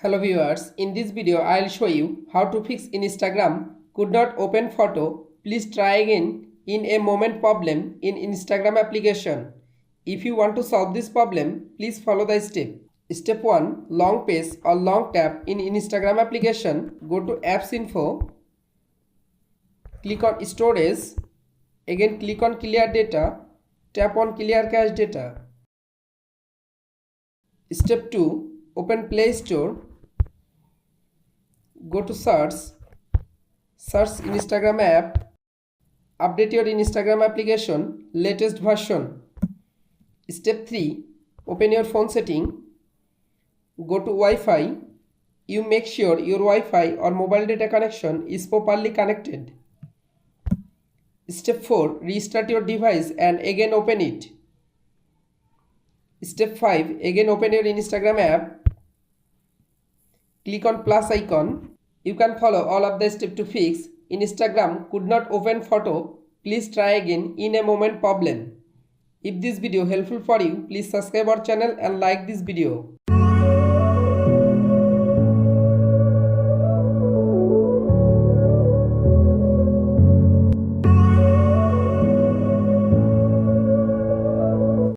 Hello viewers, in this video I'll show you how to fix Instagram could not open photo. Please try again in a moment problem in Instagram application. If you want to solve this problem, please follow the step. Step 1. Long press or long tap in Instagram application. Go to apps info. Click on storage. Again click on clear data. Tap on clear cache data. Step 2. Open Play Store. Go to search Instagram app, update your Instagram application latest version. Step 3. Open your phone setting, go to Wi-Fi. You make sure your Wi-Fi or mobile data connection is properly connected. Step 4. Restart your device and again open it. Step 5. Again open your Instagram app. Click on plus icon. You can follow all of the steps to fix Instagram could not open photo. Please try again in a moment problem. If this video helpful for you, please subscribe our channel and like this video.